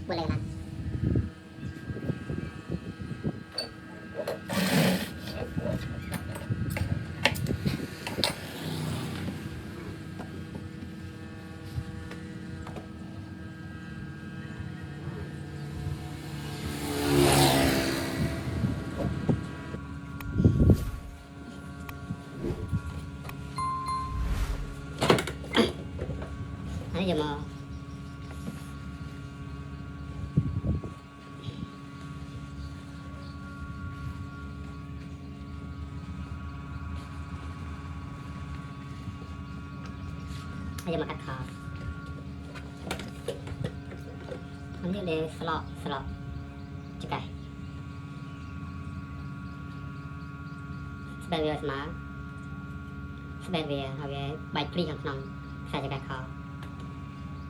boleh lah. Ini giờ mà bây giờ mà cắt khỏ anh nhớ để slot chắc cái bây giờ mà bây giờ họ về bài tri hàng nòng xài cho cái khỏ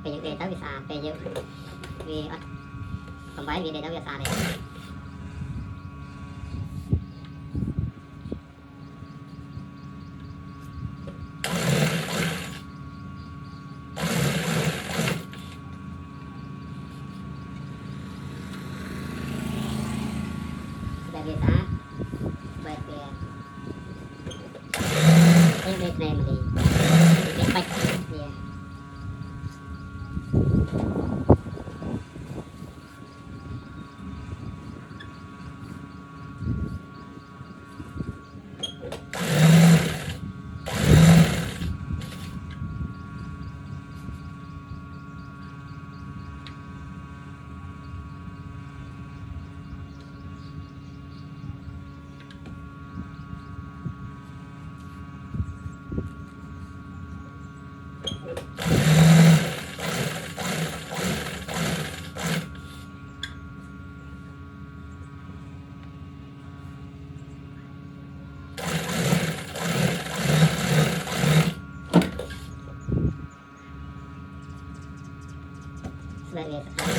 bây giờ để tới bị xa bây giờ vì không phải vì để tới bị xa này sudah biasa buat dia ini này mà đi cái bạch dia sudah biasa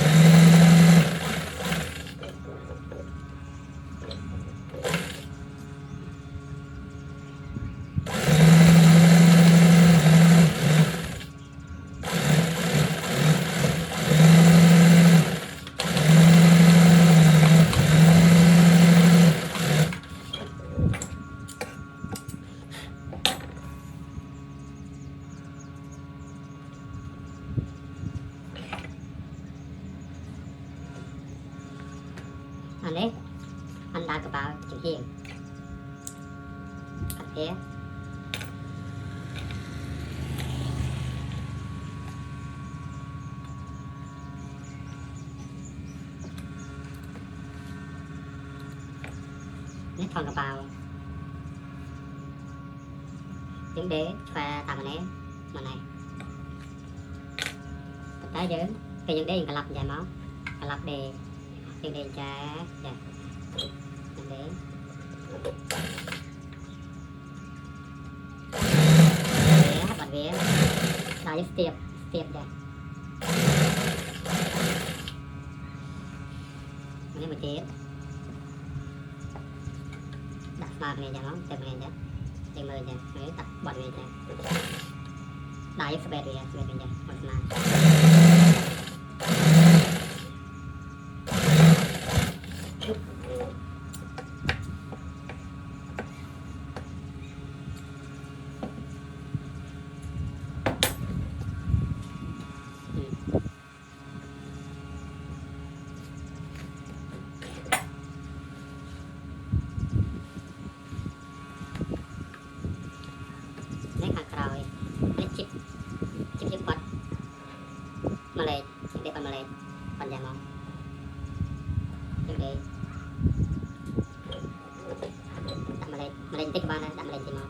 anh đấy anh đã vào chữ hiền cắt thế nét thon cái bao tiếng đế và tạm này mà này tới chứ cái những đế cả lập dài máu cả lập đề tiếng đế chả dạ tiếng đế hát bật vía là những tiệp vậy ini macet đặt smart này cho nó xem này chứ xem mời chứ đấy tập bật về chứ đại expert về chứ bật smart Malay, hindi pa Malay, panjang mo. Okay. Malay, take ba na, Malay din mo.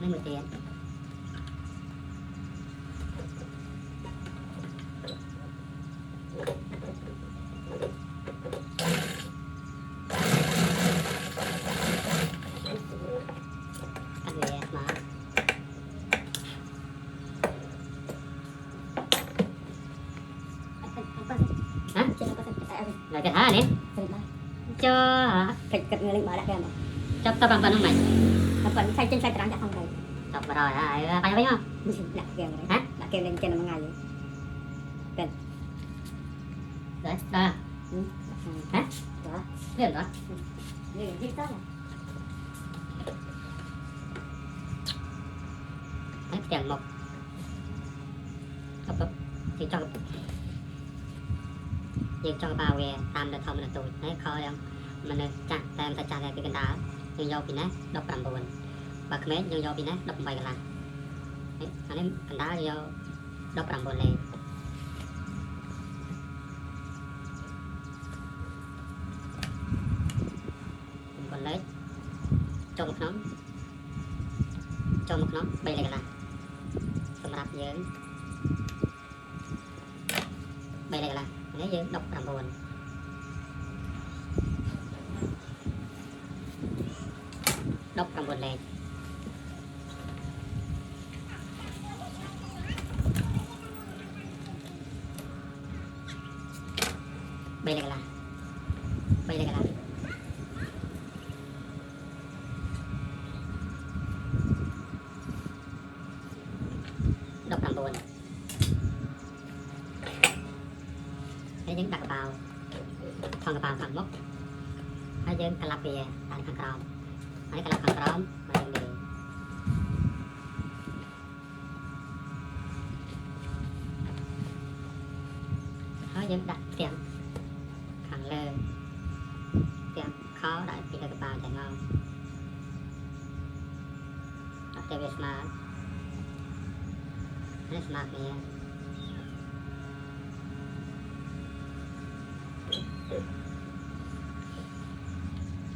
Mấy mươi tiền cắt về mà rồi cái thả nè cho kịch người lính bảo lại em cho tao bằng không mày tập vẫn thay chân thay trắng chắc không thầy tập rồi phải biết không đặt kèm đấy hả đặt kèm lên trên là một ngày đấy đó hả đó biết rồi như thế đó đấy tiền một cấp thì cho nhưng cho bao về tam được thông là tụi đấy khó đâu mình chặt tam ta chặt cái đá nhưng do bị nát độc làm buồn và cái nhưng do bị nát độc bày là đấy anh em cái đá do độc làm buồn này còn lấy cho một nón bây lại là xong đạp dưỡng bây lại là nếu dưỡng độc làm buồn độc làm buồn này bây lại là độc làm buồn nếu những đặt vào thằng mốc hay dân cả lạp về tại thằng crom hay cả lạp thằng crom mà dân đi hay dân đặt tiền thằng lơ tiền khó đại bị cái vào chạy ngon đặt cho về smart này smart này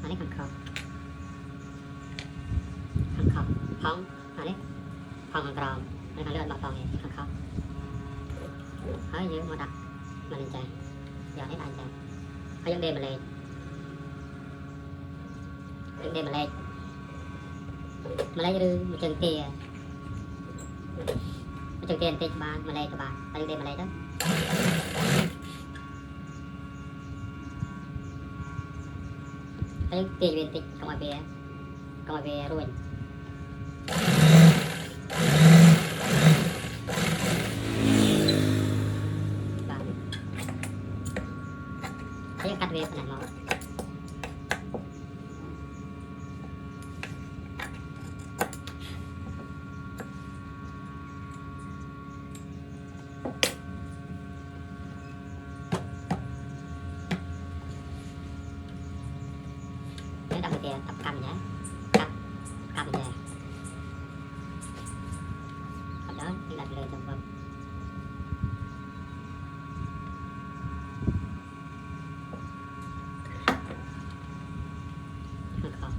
anh ấy thằng không phong anh ấy phong thằng crom anh thằng lươn bạc phong này thằng không hơi dưới mà đặt mà lên chạy giờ hết anh chạy hơi dẫn đêm mà lên mà lấy đưa một chân kia tên bạn mà lấy cho bạn hơi dẫn đêm mà lấy đó hơi tiền viên tích không ai về ruin thấy cắt về phần này máu nếu đâm tiền tập cầm nhé cầm về cầm đó thì đặt lên trong vòng không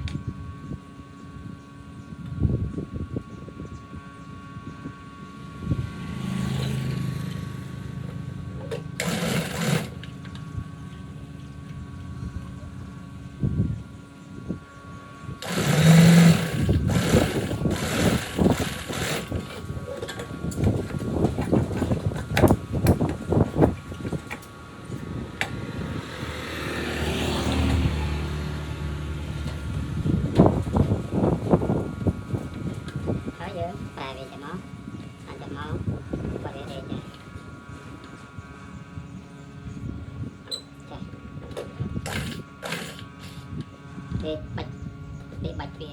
tại vì chạy máu anh chạy máu và để chạy để bạch về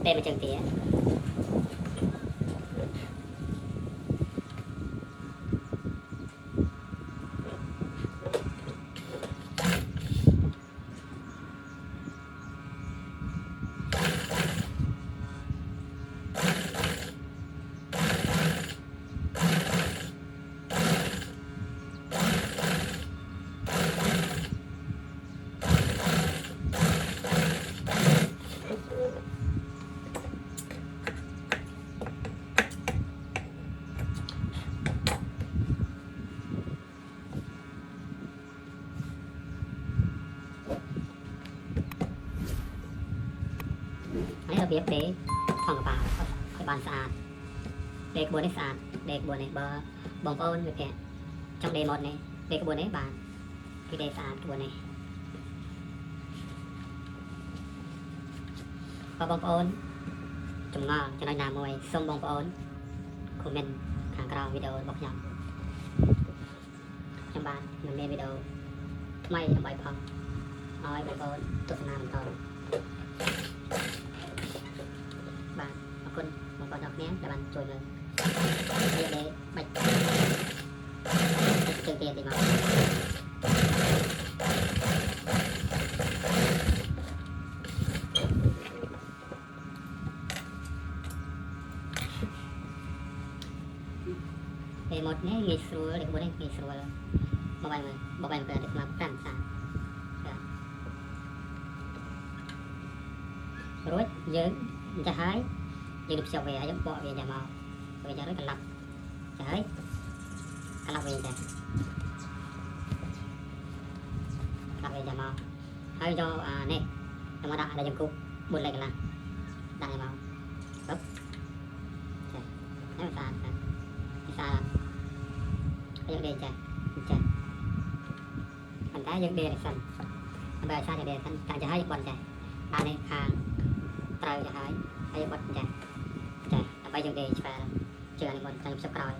đây mà chừng tíaระเบียบเด็กห้องกระเป๋าให้บ้านสะอาดเด็กบนให้สะอาดเด็กบนให้เบอร์บองโอนแบบแกtrong đề một nàyเด็กบนให้บ้านcái đềสะอาดบนnày và bong ôn chúng ngò cho nói là mùi xông bong ôn comment hàng cao video bọc nhầm trong bàn mình nghe video may trong bài phòng nói bong ôn tụt nam toàn bạn một con đọc ném là bạn chuột rồi bây để bạch trừ tiền thì mà để một nhé nghề sửa để bố đây nghề sửa bao bài mà được làm cản sản rồi giờจะหายยังดูเสียวเวียยังบ่เวียจะมาเวียจะรู้กันหลับจะหายกันหลับเวียจะหลับเวียจะมาให้cho nè nhưng mà đã là dùng cục buồn lại là đại vào gấp nếu xa xa cái đề chạy thành cái dân đề là sẵn bây giờ xa thì đề thành càng cho hai bọn chạy này hàng tao cho hai hay bật chạy bây giờ đề phải chưa anh còn thành sắp rồi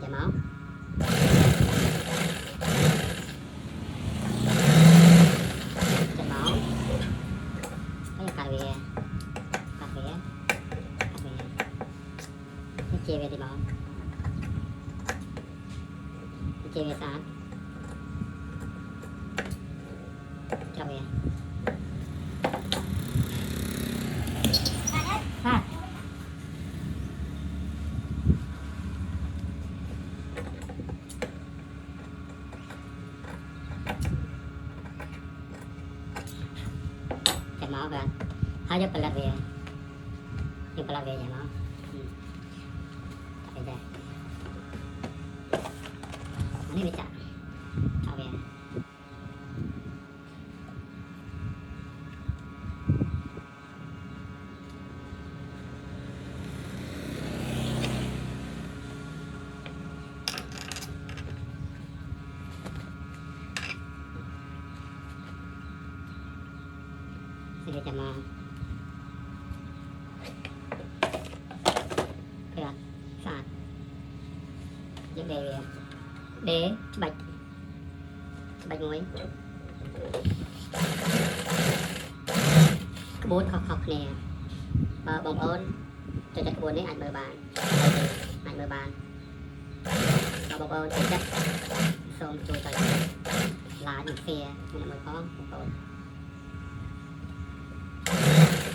chảy máu cái cà phê cái chia về thì máu chia về sáng cho về máu kan hanya pelat ya yang pelat ya máu đây ini bisa oke để cho mà kìa sạch những để bạch muối cái bốn học nè và bông ôn cho chặt buồn đấy ảnh bờ bàn và bông ôn chắc xong chui tới lá những xe mình mới có bông ôn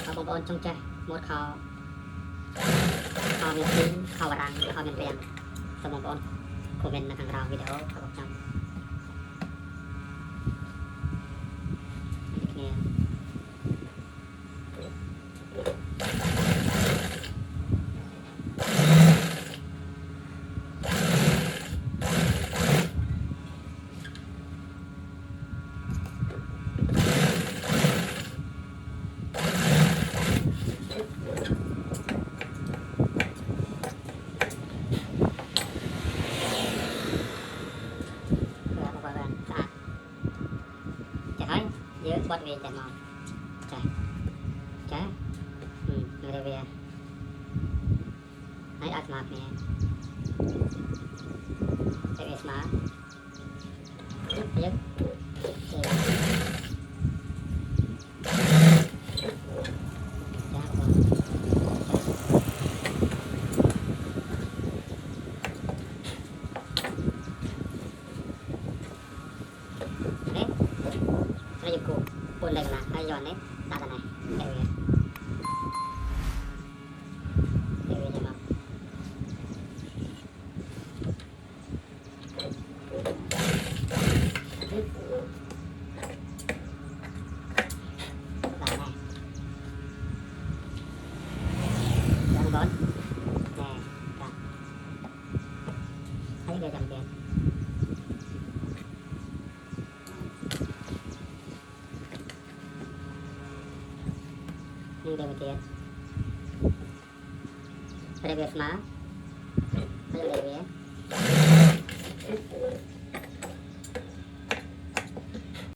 và bông ôn trong chai một kho miền Trung kho barang kho miền Tây xong bông ôn của mình là hàng rào video các bạn trong nghe Nhớ bật về chạy mòn. Chạy. Người về. Hãy ắt mạc nè. Chạy về smart. Nhớ. Nó dùng cụ buồn đây là hay giòn đấy tạo ra này chạy về cho nó lại này đang bón nè đặt thấy về dòng tiền nhưng đây một tiền đây về smart đây về